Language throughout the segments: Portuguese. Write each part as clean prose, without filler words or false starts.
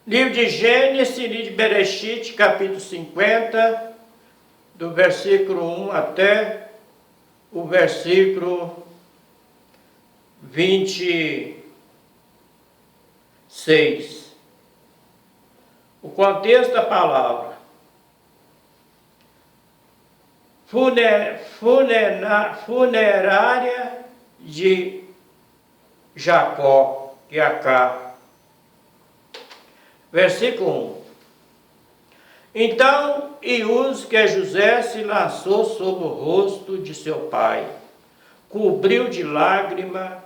Livro de Gênesis, livro de Bereshit, capítulo 50, do versículo 1 até o versículo 26. O contexto da palavra. Funerária de Jacó, que é Acá. Versículo 1. Então Iús, que é José, se lançou sobre o rosto de seu pai, cobriu de lágrima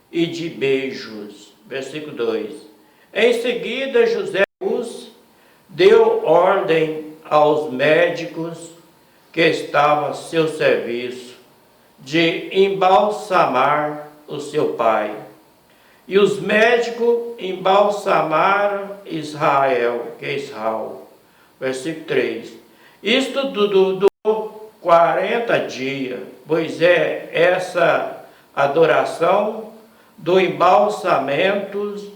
e de beijos. Versículo 2. Em seguida José deu ordem aos médicos que estavam a seu serviço de embalsamar o seu pai. E os médicos embalsamaram Israel, que é Israel. Versículo 3. Isto durou 40 dias, pois é essa adoração do embalsamento.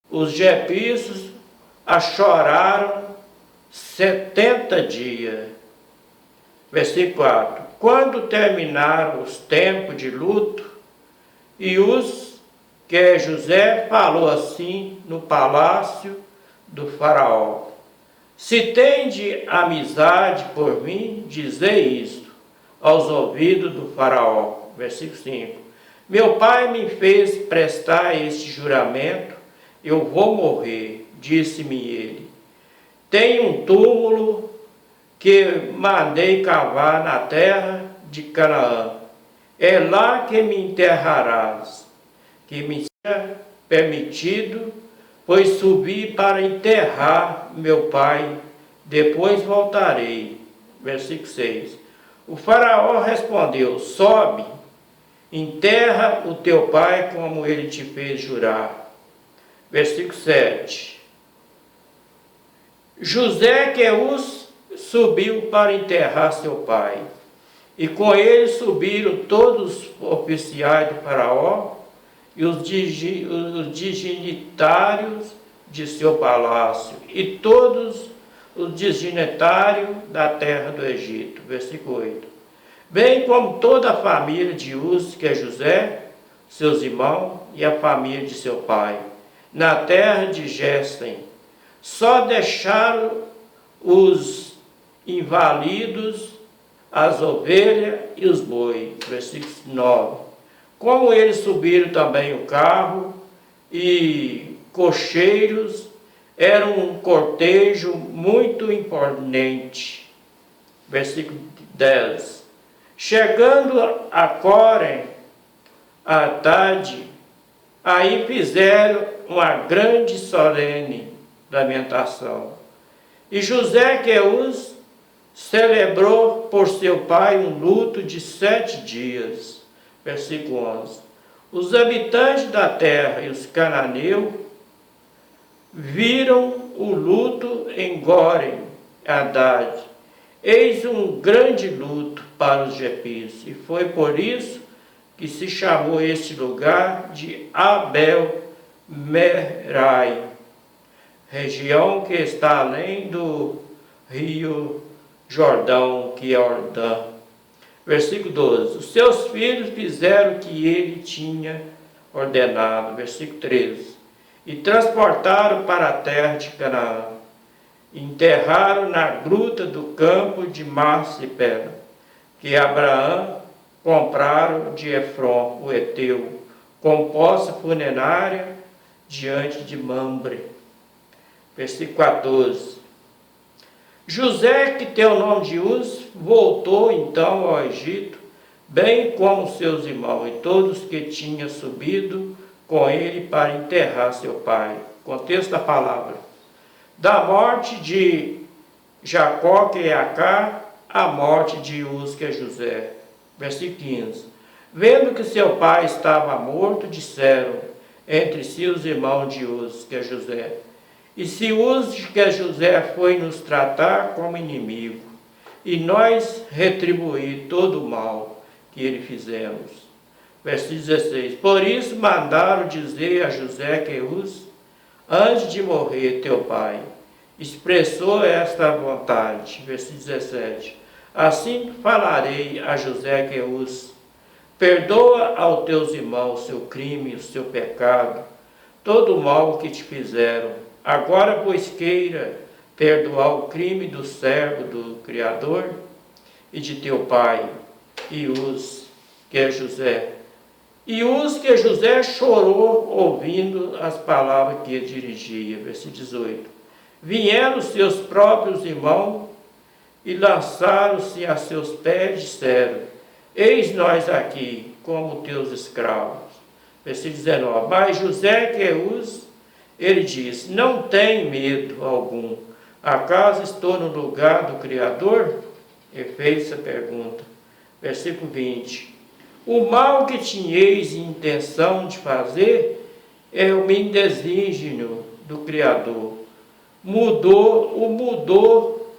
Os egípcios a choraram 70 dias. Versículo 4. Quando terminaram os tempos de luto, que é José, falou assim no palácio do faraó: se tende amizade por mim, dizei isto aos ouvidos do faraó. Versículo 5. Meu pai me fez prestar este juramento, eu vou morrer, disse-me ele. Tem um túmulo que mandei cavar na terra de Canaã. É lá que me enterrarás. Que me seja permitido, pois subi para enterrar meu pai, depois voltarei. Versículo 6. O faraó respondeu: sobe, enterra o teu pai como ele te fez jurar. Versículo 7. José subiu para enterrar seu pai, e com ele subiram todos os oficiais do faraó e os dignitários de seu palácio, e todos os dignitários da terra do Egito. Versículo 8. Bem como toda a família de Uz, que é José, seus irmãos e a família de seu pai, na terra de Gésem. Só deixaram os inválidos, as ovelhas e os bois. Versículo 9. Como eles subiram também o carro e cocheiros, era um cortejo muito imponente. Versículo 10. Chegando a Corém, à tarde, aí fizeram uma grande solene lamentação. E José, que é celebrou por seu pai um luto de 7 dias. Versículo 11. Os habitantes da terra e os cananeus viram o luto em Gorém, Haddad. Eis um grande luto para os egípcios, e foi por isso que se chamou este lugar de Abel-Merai, região que está além do rio Jordão, que é Jordã. Versículo 12. Os seus filhos fizeram o que ele tinha ordenado. Versículo 13. E transportaram para a terra de Canaã. Enterraram na gruta do campo de Macpela, que Abraão compraram de Efron, o Eteu, com posse funerária diante de Mamre. Versículo 14. José, que tem o nome de Uz, voltou então ao Egito, bem como seus irmãos e todos que tinham subido com ele para enterrar seu pai. Contexto da palavra. Da morte de Jacó, que é Acá, a morte de Uz, que é José. Versículo 15. Vendo que seu pai estava morto, disseram entre si os irmãos de Uz, que é José: e se Uz, que é José, foi nos tratar como inimigo, e nós retribuir todo o mal que ele fizemos. Versículo 16. Por isso mandaram dizer a José, que Uz, antes de morrer teu pai, expressou esta vontade. Versículo 17. Assim falarei a José que os perdoa aos teus irmãos o seu crime, o seu pecado, todo o mal que te fizeram. Agora, pois, queira perdoar o crime do servo do Criador e de teu pai, e os que José chorou ouvindo as palavras que ele dirigia. Versículo 18. Vieram os seus próprios irmãos e lançaram-se a seus pés e disseram: eis nós aqui, como teus escravos. Versículo 19. Mas José que ele diz: não tem medo algum. Acaso estou no lugar do Criador? Ele fez essa pergunta. Versículo 20. O mal que tinhais intenção de fazer é o desígnio do Criador. Mudou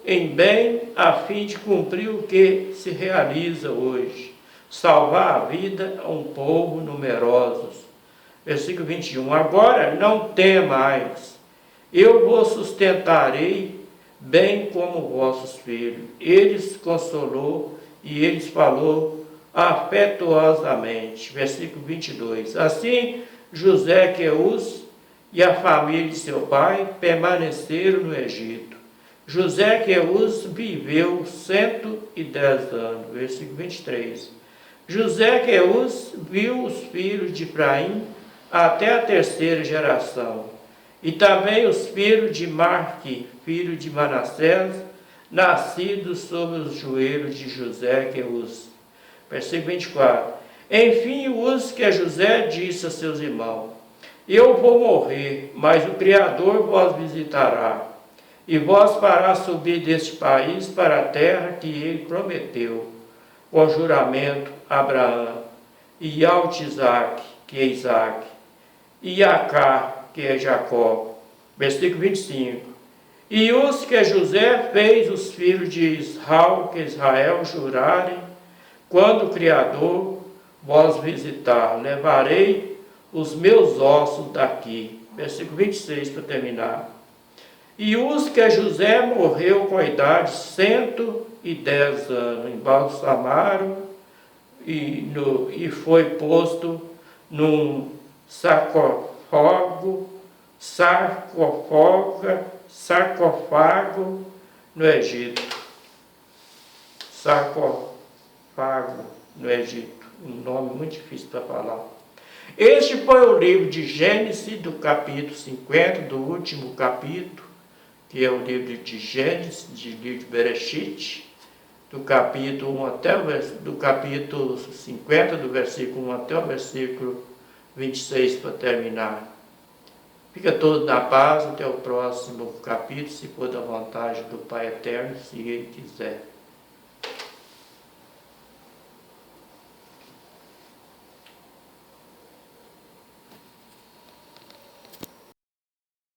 em bem a fim de cumprir o que se realiza hoje, salvar a vida a um povo numerosos. Versículo 21. Agora não temais, eu vos sustentarei bem como vossos filhos. Eles consolou e eles falou afetuosamente. Versículo 22. Assim José e a família de seu pai permaneceram no Egito. José viveu 110 anos. Versículo 23. José viu os filhos de Efraim até a terceira geração, e também os filhos de Marque, filho de Manassés, nascidos sob os joelhos de José Versículo 24. Enfim, que José disse a seus irmãos: eu vou morrer, mas o Criador vos visitará, e vos fará subir deste país para a terra que ele prometeu, com juramento a Abraão, e ao Isaac, que é Isaac, e Jacá, que é Jacó. Versículo 25. E os que José fez os filhos de Israel, que Israel jurarem, quando o Criador vos visitar, levarei os meus ossos daqui. Versículo 26 para terminar. E os que José morreu com a idade de 110 anos, embalsamaram e foi posto num sarcófago no Egito. Sarcófago no Egito. Um nome muito difícil para falar. Este foi o livro de Gênesis, do capítulo 50, do último capítulo, que é o livro de Gênesis, de livro de Bereshit, do capítulo 1 até do capítulo 50, do versículo 1 até o versículo 26, para terminar. Fica todo na paz, até o próximo capítulo, se for da vontade do Pai Eterno, se Ele quiser.